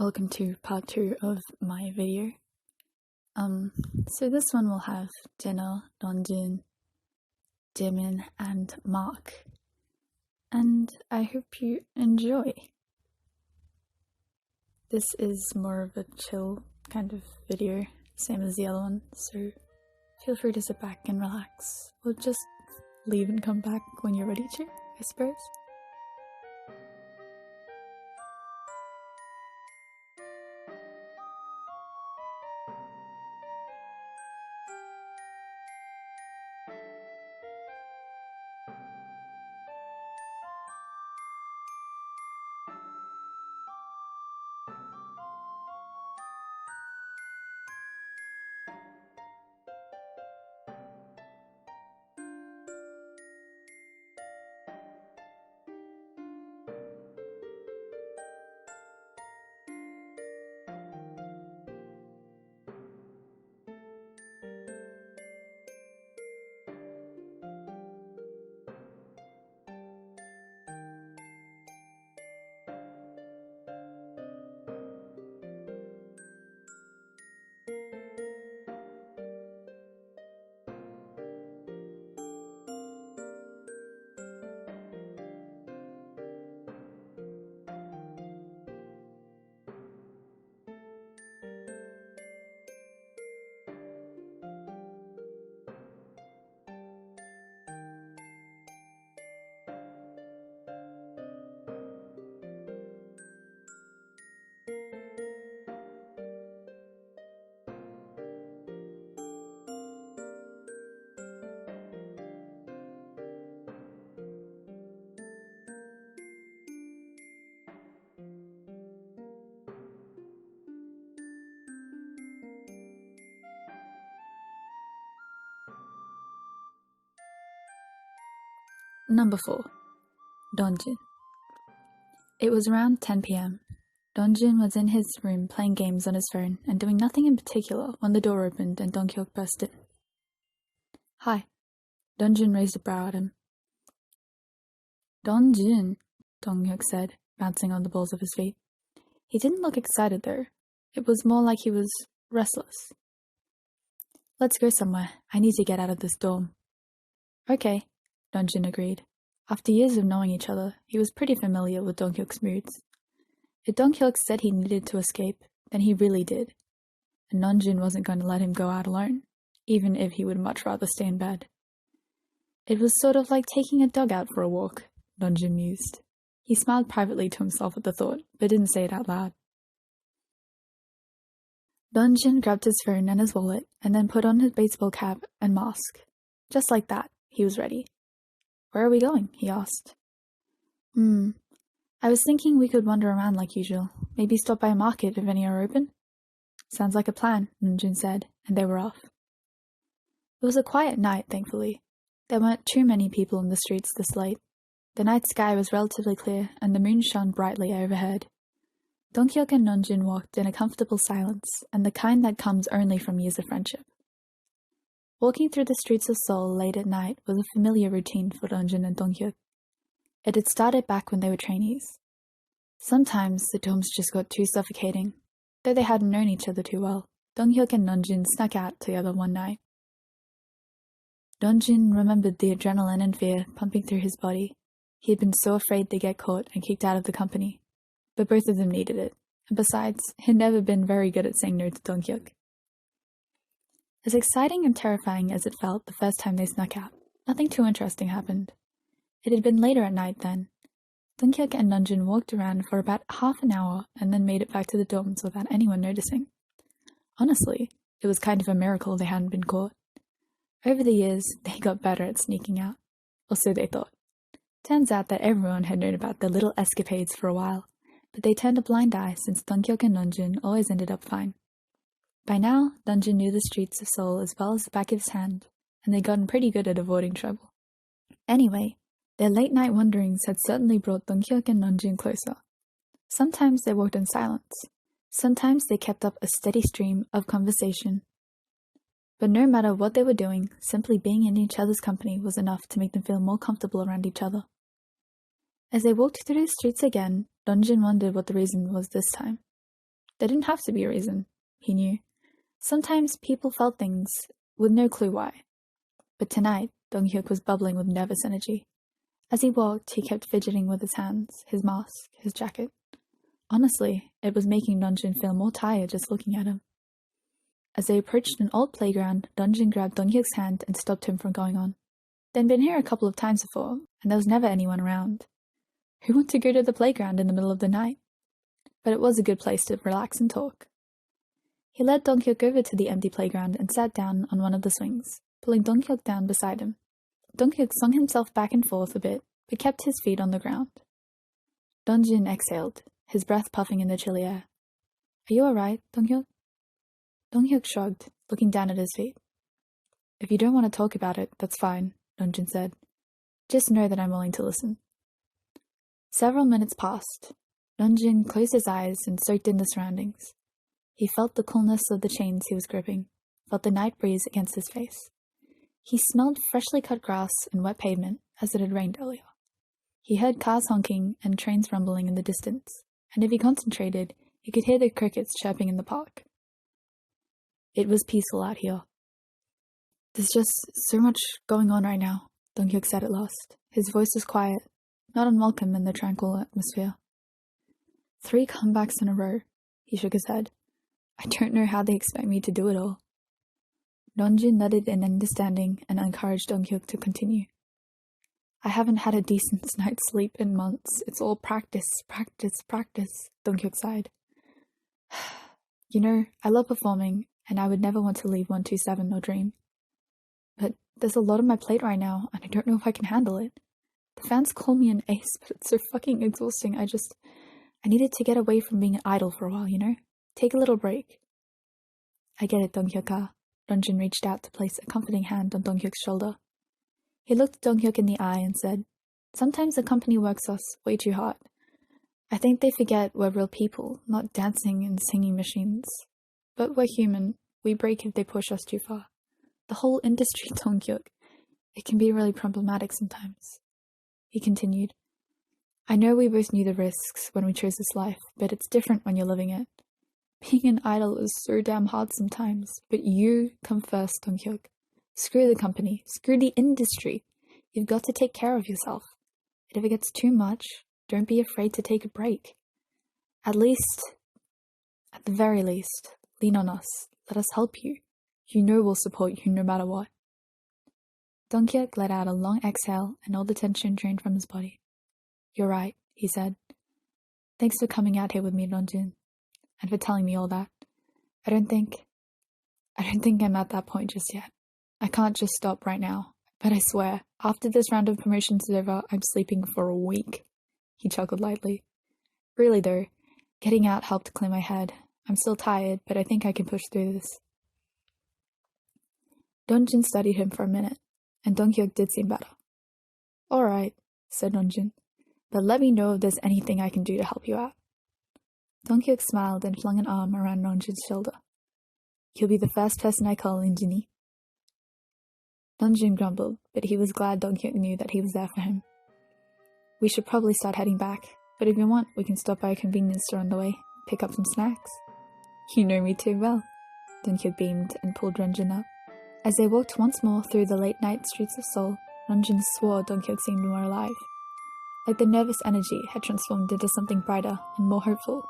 welcome to part 2 of my video. So this one will have Jeno, renjun, jaemin, and Mark, and I hope you enjoy. This is more of a chill kind of video, same as the other one, so feel free to sit back and relax, or just leave and come back when you're ready to, I suppose. Number 4. Dongjin. It was around 10 p.m. Dongjin was in his room playing games on his phone and doing nothing in particular when the door opened and Donghyuk burst in. "Hi." Dongjin raised a brow at him. "Dongjin," Donghyuk said, bouncing on the balls of his feet. He didn't look excited though. It was more like he was restless. "Let's go somewhere. I need to get out of this dorm." "Okay," Dongjin agreed. After years of knowing each other, he was pretty familiar with Donghyuk's moods. If Donghyuk said he needed to escape, then he really did. And Dongjin wasn't going to let him go out alone, even if he would much rather stay in bed. It was sort of like taking a dog out for a walk, Dongjin mused. He smiled privately to himself at the thought, but didn't say it out loud. Dongjin grabbed his phone and his wallet, and then put on his baseball cap and mask. Just like that, he was ready. "Where are we going?" he asked. I was thinking we could wander around like usual. Maybe stop by a market if any are open." "Sounds like a plan," Renjun said, and they were off. It was a quiet night, thankfully. There weren't too many people in the streets this late. The night sky was relatively clear, and the moon shone brightly overhead. Donghyuk and Renjun walked in a comfortable silence, and the kind that comes only from years of friendship. Walking through the streets of Seoul late at night was a familiar routine for Renjun and Donghyuk. It had started back when they were trainees. Sometimes the dorms just got too suffocating. Though they hadn't known each other too well, Donghyuk and Renjun snuck out together one night. Renjun remembered the adrenaline and fear pumping through his body. He had been so afraid they'd get caught and kicked out of the company. But both of them needed it, and besides, he'd never been very good at saying no to Donghyuk. As exciting and terrifying as it felt the first time they snuck out, nothing too interesting happened. It had been later at night then. Donghyuk and Renjun walked around for about half an hour and then made it back to the dorms without anyone noticing. Honestly, it was kind of a miracle they hadn't been caught. Over the years, they got better at sneaking out, or so they thought. Turns out that everyone had known about their little escapades for a while, but they turned a blind eye since Donghyuk and Renjun always ended up fine. By now, Renjun knew the streets of Seoul as well as the back of his hand, and they'd gotten pretty good at avoiding trouble. Anyway, their late-night wanderings had certainly brought Donghyuk and Renjun closer. Sometimes they walked in silence. Sometimes they kept up a steady stream of conversation. But no matter what they were doing, simply being in each other's company was enough to make them feel more comfortable around each other. As they walked through the streets again, Renjun wondered what the reason was this time. There didn't have to be a reason, he knew. Sometimes people felt things with no clue why. But tonight, Dong-hyuk was bubbling with nervous energy. As he walked, he kept fidgeting with his hands, his mask, his jacket. Honestly, it was making Renjun feel more tired just looking at him. As they approached an old playground, Renjun grabbed Dong-hyuk's hand and stopped him from going on. They'd been here a couple of times before, and there was never anyone around. Who wanted to go to the playground in the middle of the night? But it was a good place to relax and talk. He led Dong-hyuk over to the empty playground and sat down on one of the swings, pulling Dong-hyuk down beside him. Dong-hyuk swung himself back and forth a bit, but kept his feet on the ground. Renjun exhaled, his breath puffing in the chilly air. Are you alright, Dong-hyuk? Dong-hyuk shrugged, looking down at his feet. If you don't want to talk about it, that's fine, Renjun said. Just know that I'm willing to listen. Several minutes passed. Renjun closed his eyes and soaked in the surroundings. He felt the coolness of the chains he was gripping, felt the night breeze against his face. He smelled freshly cut grass and wet pavement as it had rained earlier. He heard cars honking and trains rumbling in the distance, and if he concentrated, he could hear the crickets chirping in the park. It was peaceful out here. There's just so much going on right now, Dong-hyuk said at last. His voice was quiet, not unwelcome in the tranquil atmosphere. 3 comebacks in a row, he shook his head. I don't know how they expect me to do it all. Renjun nodded in understanding and encouraged Dong-hyuk to continue. I haven't had a decent night's sleep in months. It's all practice, Dong-hyuk sighed. You know, I love performing, and I would never want to leave 127 or Dream. But there's a lot on my plate right now, and I don't know if I can handle it. The fans call me an ace, but it's so fucking exhausting. I needed to get away from being an idol for a while, you know? Take a little break. I get it, Dong-hyuk. Renjun reached out to place a comforting hand on Dong-hyuk's shoulder. He looked Dong-hyuk in the eye and said, Sometimes the company works us way too hard. I think they forget we're real people, not dancing and singing machines. But we're human. We break if they push us too far. The whole industry, Dong-hyuk, it can be really problematic sometimes. He continued, I know we both knew the risks when we chose this life, but it's different when you're living it. Being an idol is so damn hard sometimes, but you come first, Dong-hyuk. Screw the company, screw the industry. You've got to take care of yourself. And if it gets too much, don't be afraid to take a break. At the very least, lean on us. Let us help you. You know we'll support you no matter what. Dong-hyuk let out a long exhale and all the tension drained from his body. You're right, he said. Thanks for coming out here with me, Renjun, and for telling me all that. I don't think I'm at that point just yet. I can't just stop right now, but I swear, after this round of promotions is over, I'm sleeping for a week. He chuckled lightly. Really though, getting out helped clear my head. I'm still tired, but I think I can push through this. Renjun studied him for a minute, and Dong-hyuk did seem better. All right, said Renjun, but let me know if there's anything I can do to help you out. Dong-hyuk smiled and flung an arm around Renjun's shoulder. You'll be the first person I call in, Jinny. Renjun grumbled, but he was glad Dong-hyuk knew that he was there for him. We should probably start heading back, but if you want, we can stop by a convenience store on the way, pick up some snacks. You know me too well. Dong-hyuk beamed and pulled Renjun up. As they walked once more through the late-night streets of Seoul, Renjun swore Dong-hyuk seemed more alive. Like the nervous energy had transformed into something brighter and more hopeful.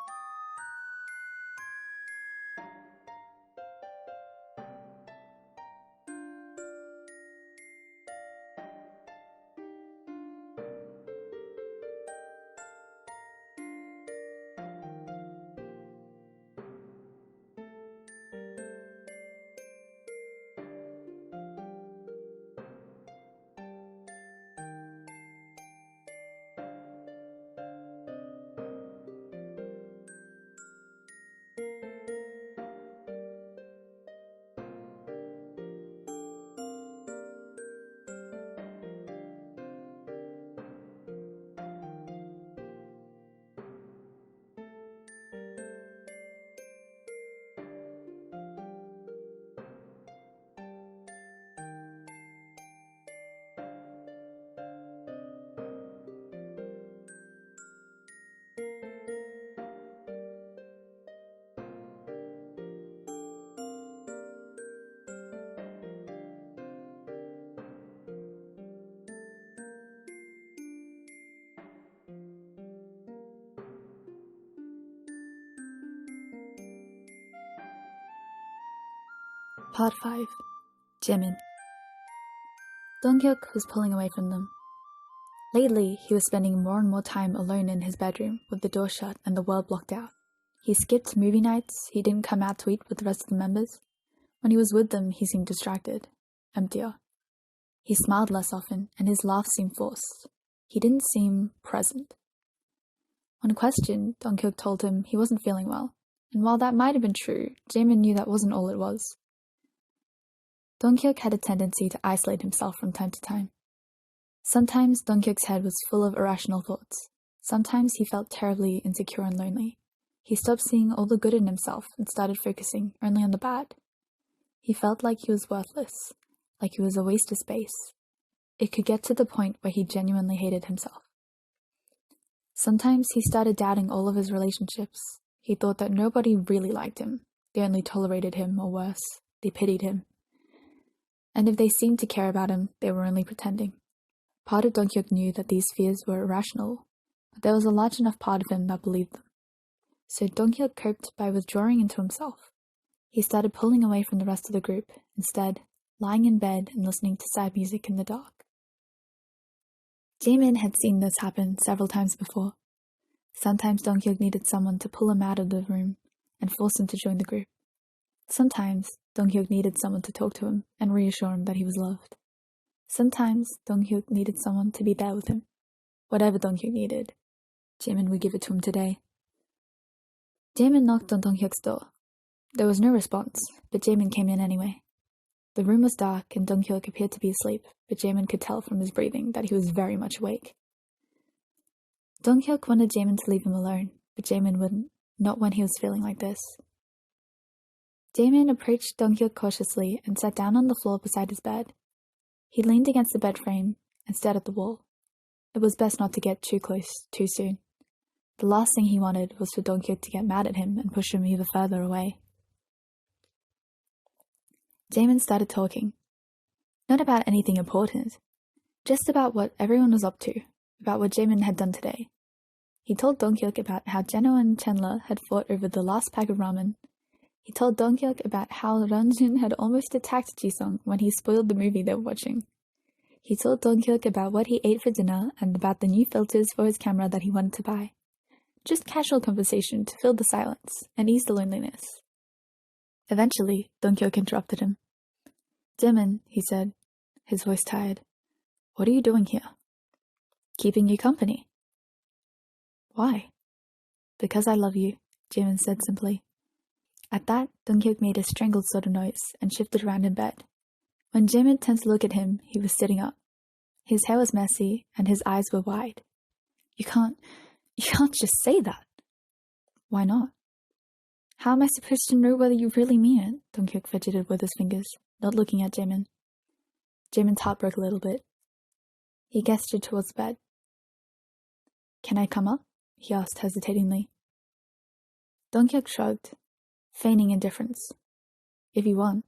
Part 5. Jaemin. Donghyuk was pulling away from them. Lately, he was spending more and more time alone in his bedroom with the door shut and the world blocked out. He skipped movie nights, he didn't come out to eat with the rest of the members. When he was with them, he seemed distracted, emptier. He smiled less often, and his laugh seemed forced. He didn't seem present. When questioned, Donghyuk told him he wasn't feeling well, and while that might have been true, Jaemin knew that wasn't all it was. Donghyuk had a tendency to isolate himself from time to time. Sometimes Donghyuk's head was full of irrational thoughts. Sometimes he felt terribly insecure and lonely. He stopped seeing all the good in himself and started focusing only on the bad. He felt like he was worthless, like he was a waste of space. It could get to the point where he genuinely hated himself. Sometimes he started doubting all of his relationships. He thought that nobody really liked him. They only tolerated him, or worse, they pitied him. And if they seemed to care about him, they were only pretending. Part of Donghyuk knew that these fears were irrational, but there was a large enough part of him that believed them. So Donghyuk coped by withdrawing into himself. He started pulling away from the rest of the group, instead lying in bed and listening to sad music in the dark. Jaemin had seen this happen several times before. Sometimes Donghyuk needed someone to pull him out of the room and force him to join the group. Sometimes Donghyuk needed someone to talk to him and reassure him that he was loved. Sometimes Donghyuk needed someone to be there with him. Whatever Donghyuk needed, Jaemin would give it to him today. Jaemin knocked on Donghyuk's door. There was no response, but Jaemin came in anyway. The room was dark and Donghyuk appeared to be asleep, but Jaemin could tell from his breathing that he was very much awake. Donghyuk wanted Jaemin to leave him alone, but Jaemin wouldn't, not when he was feeling like this. Jaemin approached Donghyuk cautiously and sat down on the floor beside his bed. He leaned against the bed frame and stared at the wall. It was best not to get too close too soon. The last thing he wanted was for Donghyuk to get mad at him and push him even further away. Jaemin started talking. Not about anything important, just about what everyone was up to, about what Jaemin had done today. He told Donghyuk about how Jeno and Chenle had fought over the last pack of ramen. He told Donghyuk about how Renjun had almost attacked Jisung when he spoiled the movie they were watching. He told Donghyuk about what he ate for dinner and about the new filters for his camera that he wanted to buy. Just casual conversation to fill the silence and ease the loneliness. Eventually, Donghyuk interrupted him. "Jaemin," he said, his voice tired. "What are you doing here?" "Keeping you company." "Why?" "Because I love you," Jaemin said simply. At that, Donghyuk made a strangled sort of noise and shifted around in bed. When Jaemin turned to look at him, he was sitting up. His hair was messy and his eyes were wide. You can't just say that." "Why not?" "How am I supposed to know whether you really mean it?" Donghyuk fidgeted with his fingers, not looking at Jaemin. Jaemin's heart broke a little bit. He gestured towards the bed. "Can I come up?" he asked hesitatingly. Donghyuk shrugged, feigning indifference. "If you want."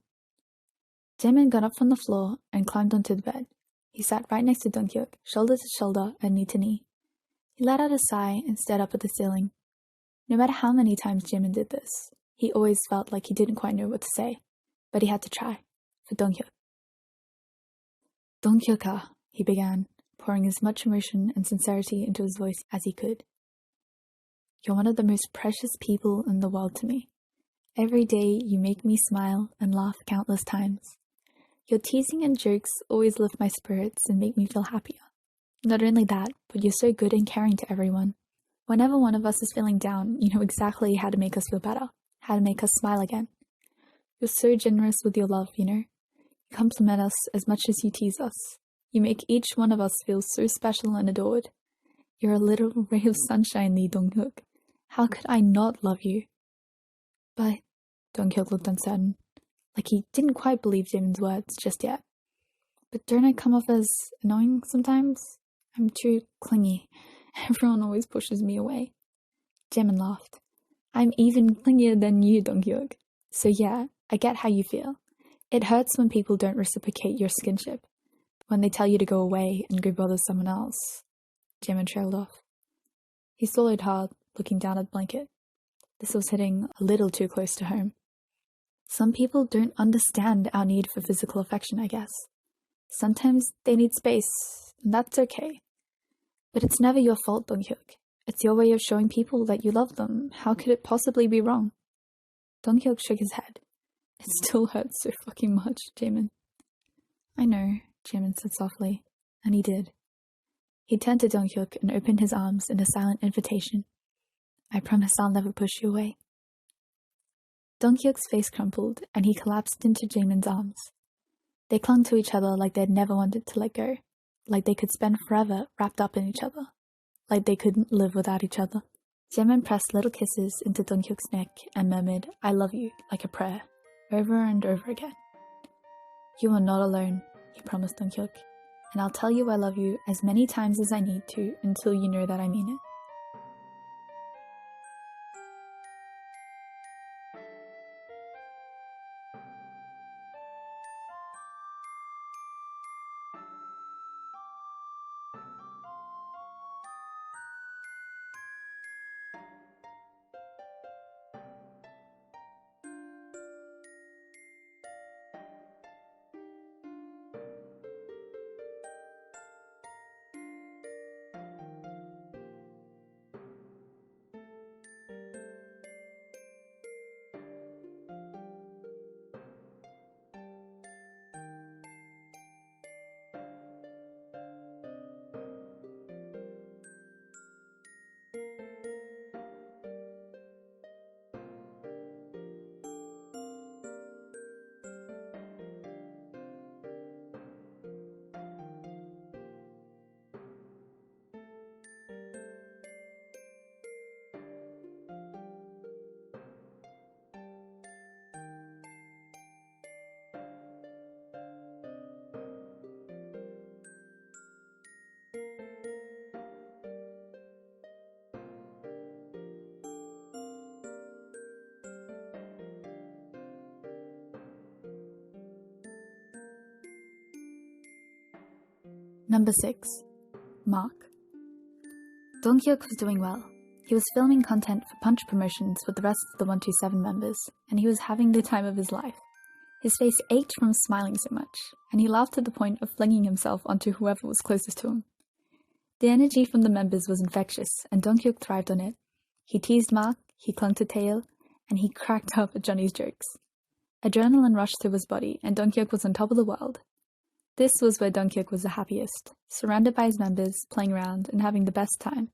Jaemin got up from the floor and climbed onto the bed. He sat right next to Donghyuk, shoulder to shoulder and knee to knee. He let out a sigh and stared up at the ceiling. No matter how many times Jaemin did this, he always felt like he didn't quite know what to say, but he had to try, for Donghyuk. "Donghyuk-ah," he began, pouring as much emotion and sincerity into his voice as he could. "You're one of the most precious people in the world to me. Every day you make me smile and laugh countless times. Your teasing and jokes always lift my spirits and make me feel happier. Not only that, but you're so good and caring to everyone. Whenever one of us is feeling down, you know exactly how to make us feel better, how to make us smile again. You're so generous with your love, you know. You compliment us as much as you tease us. You make each one of us feel so special and adored. You're a little ray of sunshine, Lee Donghyuk. How could I not love you?" But Donghyuk looked uncertain, like he didn't quite believe Jaemin's words just yet. "But don't I come off as annoying sometimes? I'm too clingy. Everyone always pushes me away." Jaemin laughed. "I'm even clingier than you, Donghyuk. So yeah, I get how you feel. It hurts when people don't reciprocate your skinship, when they tell you to go away and go bother someone else." Jaemin trailed off. He swallowed hard, looking down at the blanket. This was hitting a little too close to home. Some people don't understand our need for physical affection, I guess. Sometimes they need space, and that's okay. But it's never your fault, Donghyuk. It's your way of showing people that you love them. How could it possibly be wrong? Donghyuk shook his head. It still hurts so fucking much, Jaemin. I know, Jaemin said softly, and he did. He turned to Donghyuk and opened his arms in a silent invitation. I promise I'll never push you away. Donghyuk's face crumpled, and he collapsed into Jaemin's arms. They clung to each other like they'd never wanted to let go, like they could spend forever wrapped up in each other, like they couldn't live without each other. Jaemin pressed little kisses into Donghyuk's neck and murmured, I love you, like a prayer, over and over again. You are not alone, he promised Donghyuk, and I'll tell you I love you as many times as I need to until you know that I mean it. Number 6. Mark. Donghyuk was doing well. He was filming content for Punch promotions with the rest of the 127 members, and he was having the time of his life. His face ached from smiling so much, and he laughed to the point of flinging himself onto whoever was closest to him. The energy from the members was infectious, and Donghyuk thrived on it. He teased Mark, he clung to taeil, and he cracked up at Johnny's jokes. Adrenaline rushed through his body, and Donghyuk was on top of the world. This was where Donghyuk was the happiest, surrounded by his members, playing around, and having the best time.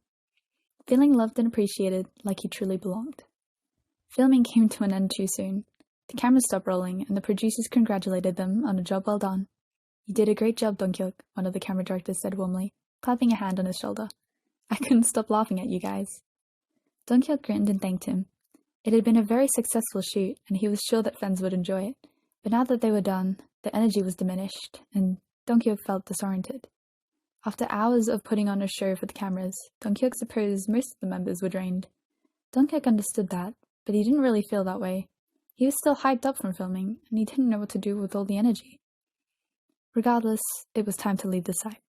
Feeling loved and appreciated like he truly belonged. Filming came to an end too soon. The cameras stopped rolling, and the producers congratulated them on a job well done. You did a great job, Donghyuk, one of the camera directors said warmly, clapping a hand on his shoulder. I couldn't stop laughing at you guys. Donghyuk grinned and thanked him. It had been a very successful shoot, and he was sure that fans would enjoy it. But now that they were done, the energy was diminished, and Donghyuk felt disoriented. After hours of putting on a show for the cameras, Donghyuk supposed most of the members were drained. Donghyuk understood that, but he didn't really feel that way. He was still hyped up from filming, and he didn't know what to do with all the energy. Regardless, it was time to leave the site.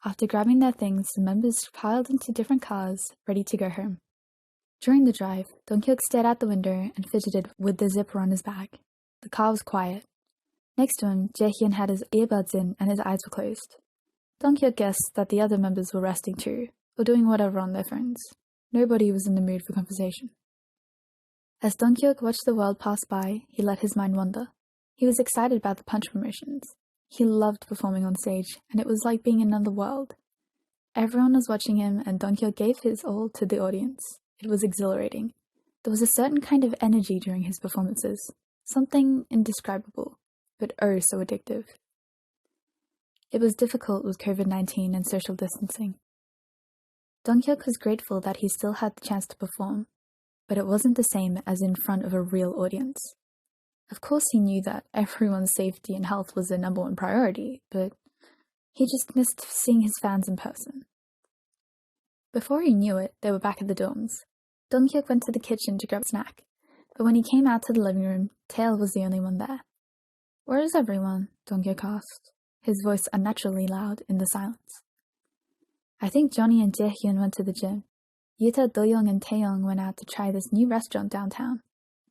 After grabbing their things, the members piled into different cars, ready to go home. During the drive, Donghyuk stared out the window and fidgeted with the zipper on his bag. The car was quiet. Next to him, Jaehyun had his earbuds in and his eyes were closed. Donghyuk guessed that the other members were resting too, or doing whatever on their phones. Nobody was in the mood for conversation. As Donghyuk watched the world pass by, he let his mind wander. He was excited about the Punch promotions. He loved performing on stage, and it was like being in another world. Everyone was watching him, and Donghyuk gave his all to the audience. It was exhilarating. There was a certain kind of energy during his performances, something indescribable, but oh so addictive. It was difficult with COVID-19 and social distancing. Donghyuk was grateful that he still had the chance to perform, but it wasn't the same as in front of a real audience. Of course he knew that everyone's safety and health was their number one priority, but he just missed seeing his fans in person. Before he knew it, they were back at the dorms. Donghyuk went to the kitchen to grab a snack, but when he came out to the living room, Taeil was the only one there. Where is everyone? Donghyuk asked, his voice unnaturally loud in the silence. I think Johnny and Jaehyun went to the gym. Yuta, Doyoung, and Taeyong went out to try this new restaurant downtown.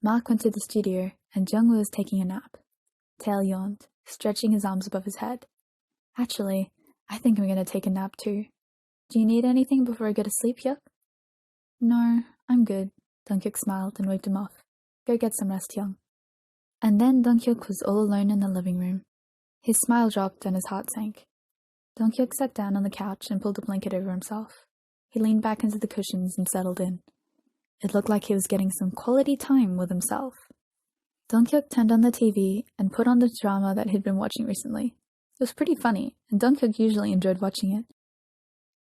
Mark went to the studio, and Jungwoo was taking a nap. Taeil yawned, stretching his arms above his head. Actually, I think I'm going to take a nap too. Do you need anything before I go to sleep, Hyuk? No, I'm good. Donghyuk smiled and waved him off. Go get some rest, Young. And then Donghyuk was all alone in the living room. His smile dropped and his heart sank. Donghyuk sat down on the couch and pulled a blanket over himself. He leaned back into the cushions and settled in. It looked like he was getting some quality time with himself. Donghyuk turned on the TV and put on the drama that he'd been watching recently. It was pretty funny, and Donghyuk usually enjoyed watching it.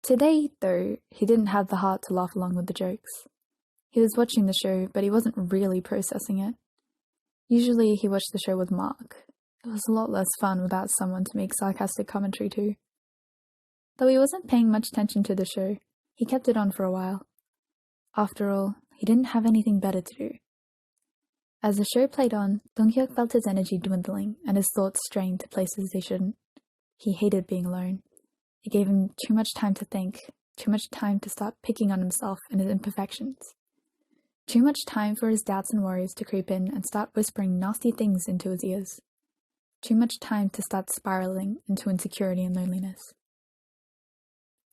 Today, though, he didn't have the heart to laugh along with the jokes. He was watching the show, but he wasn't really processing it. Usually he watched the show with Mark. It was a lot less fun without someone to make sarcastic commentary to. Though he wasn't paying much attention to the show, he kept it on for a while. After all, he didn't have anything better to do. As the show played on, Donghyuk felt his energy dwindling and his thoughts straying to places they shouldn't. He hated being alone. It gave him too much time to think, too much time to start picking on himself and his imperfections. Too much time for his doubts and worries to creep in and start whispering nasty things into his ears. Too much time to start spiraling into insecurity and loneliness.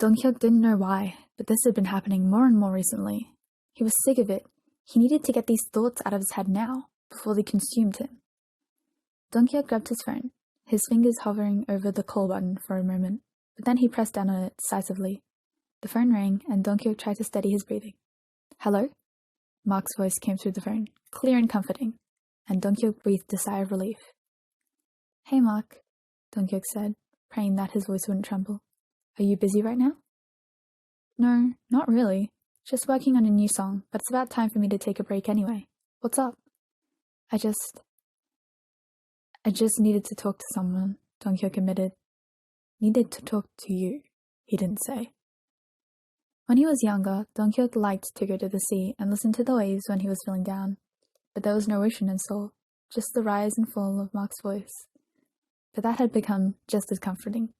Donghyuk didn't know why, but this had been happening more and more recently. He was sick of it. He needed to get these thoughts out of his head now, before they consumed him. Donghyuk grabbed his phone, his fingers hovering over the call button for a moment, but then he pressed down on it decisively. The phone rang, and Donghyuk tried to steady his breathing. Hello? Mark's voice came through the phone, clear and comforting, and Donghyuk breathed a sigh of relief. Hey Mark, Donghyuk said, praying that his voice wouldn't tremble. Are you busy right now? No, not really. Just working on a new song, but it's about time for me to take a break anyway. What's up? I just needed to talk to someone, Donghyuk admitted. Needed to talk to you, he didn't say. When he was younger, Donghyuk liked to go to the sea and listen to the waves when he was feeling down. But there was no ocean in Seoul, just the rise and fall of Mark's voice. But that had become just as comforting.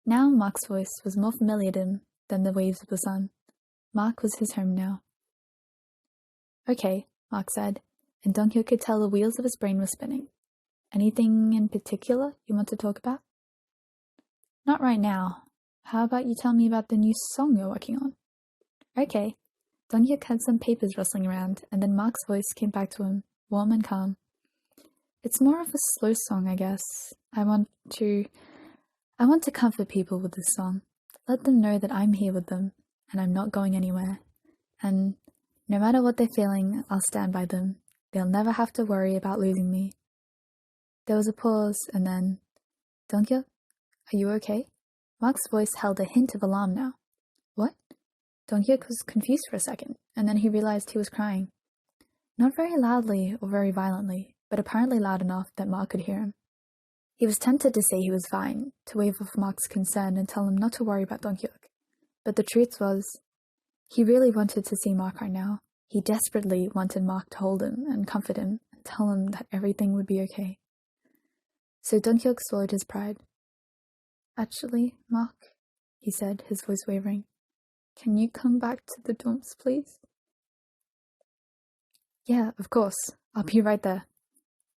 Now Mark's voice was more familiar to him than the waves of the sun. Mark was his home now. Okay, Mark said, and Donghyuk could tell the wheels of his brain were spinning. Anything in particular you want to talk about? Not right now. How about you tell me about the new song you're working on? Okay. Donghyuk had some papers rustling around, and then Mark's voice came back to him, warm and calm. It's more of a slow song, I guess. I want to comfort people with this song. Let them know that I'm here with them, and I'm not going anywhere. And no matter what they're feeling, I'll stand by them. They'll never have to worry about losing me. There was a pause, and then, Donghyuk, are you okay? Mark's voice held a hint of alarm now. What? Donghyuk was confused for a second, and then he realized he was crying. Not very loudly or very violently, but apparently loud enough that Mark could hear him. He was tempted to say he was fine, to wave off Mark's concern and tell him not to worry about Donghyuk. But the truth was, he really wanted to see Mark right now. He desperately wanted Mark to hold him and comfort him and tell him that everything would be okay. So Donghyuk swallowed his pride. Actually, Mark, he said, his voice wavering, can you come back to the dorms, please? Yeah, of course. I'll be right there.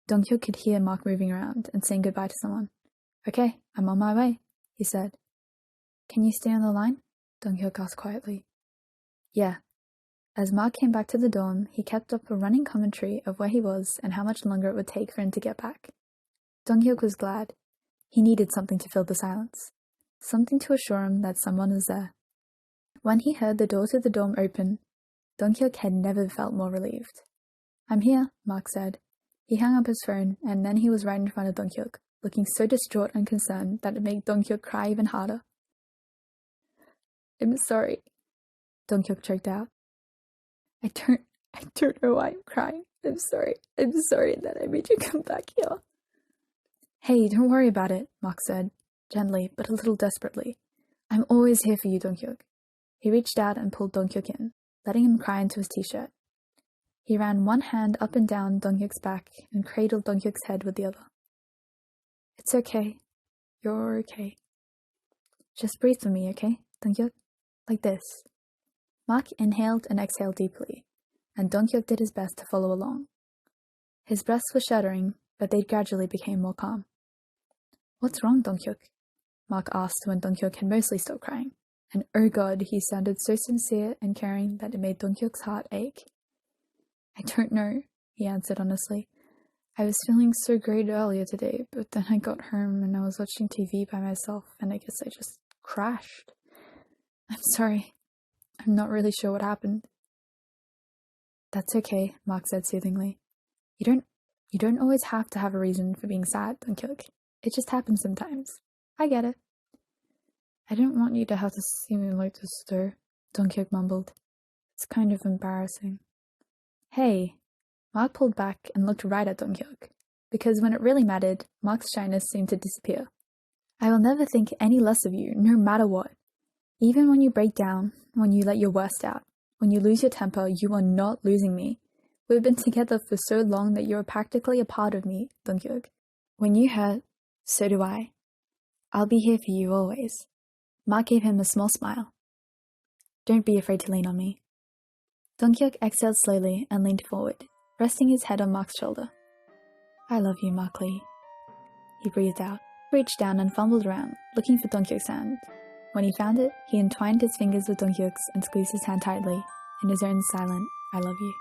Donghyuk could hear Mark moving around and saying goodbye to someone. Okay, I'm on my way, he said. Can you stay on the line? Donghyuk asked quietly. Yeah. As Mark came back to the dorm, he kept up a running commentary of where he was and how much longer it would take for him to get back. Donghyuk was glad. He needed something to fill the silence. Something to assure him that someone was there. When he heard the door to the dorm open, Donghyuk had never felt more relieved. I'm here, Mark said. He hung up his phone, and then he was right in front of Donghyuk, looking so distraught and concerned that it made Donghyuk cry even harder. I'm sorry, Donghyuk choked out. I don't know why I'm crying. I'm sorry that I made you come back here. Hey, don't worry about it, Mark said, gently but a little desperately. I'm always here for you, Donghyuk. He reached out and pulled Donghyuk in, letting him cry into his t-shirt. He ran one hand up and down Donghyuk's back and cradled Donghyuk's head with the other. It's okay. You're okay. Just breathe for me, okay, Donghyuk? Like this. Mark inhaled and exhaled deeply, and Donghyuk did his best to follow along, His breasts were shuddering, but they gradually became more calm. "What's wrong, Donghyuk?" Mark asked when Donghyuk had mostly stopped crying. And oh god, he sounded so sincere and caring that it made Donghyuk's heart ache. "I don't know," he answered honestly. "I was feeling so great earlier today, but then I got home and I was watching TV by myself and I guess I just crashed. I'm sorry. I'm not really sure what happened." "That's okay," Mark said soothingly. You don't always have to have a reason for being sad, Donghyuk. It just happens sometimes. I get it." "I don't want you to have to see me like this though," Donghyuk mumbled. "It's kind of embarrassing." "Hey." Mark pulled back and looked right at Donghyuk, because when it really mattered, Mark's shyness seemed to disappear. "I will never think any less of you, no matter what. Even when you break down, when you let your worst out, when you lose your temper, you are not losing me. We've been together for so long that you're practically a part of me, Donghyuk. When you hurt, so do I. I'll be here for you always." Mark gave him a small smile. "Don't be afraid to lean on me." Donghyuk exhaled slowly and leaned forward, resting his head on Mark's shoulder. "I love you, Mark Lee." He breathed out, reached down and fumbled around, looking for Donghyuk's hand. When he found it, he entwined his fingers with Donghyuk's and squeezed his hand tightly, in his own silent, "I love you."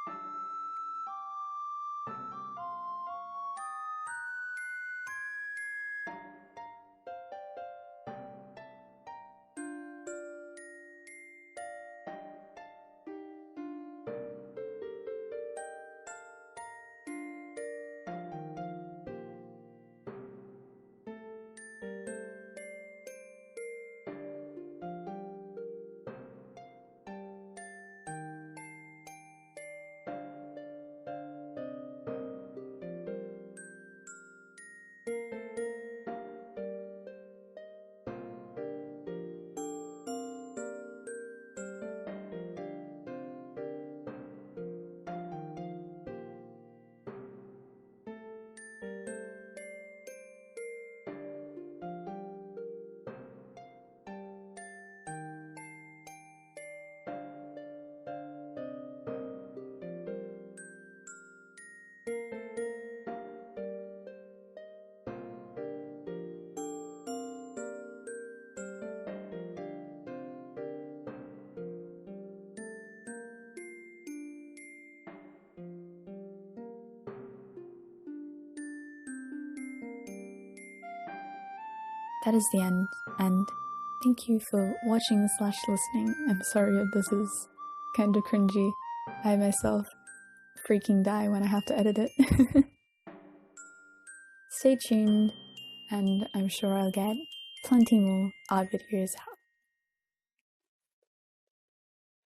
That is the end, and thank you for watching/listening. I'm sorry if this is kind of cringy. I myself freaking die when I have to edit it. Stay tuned, and I'm sure I'll get plenty more art videos out.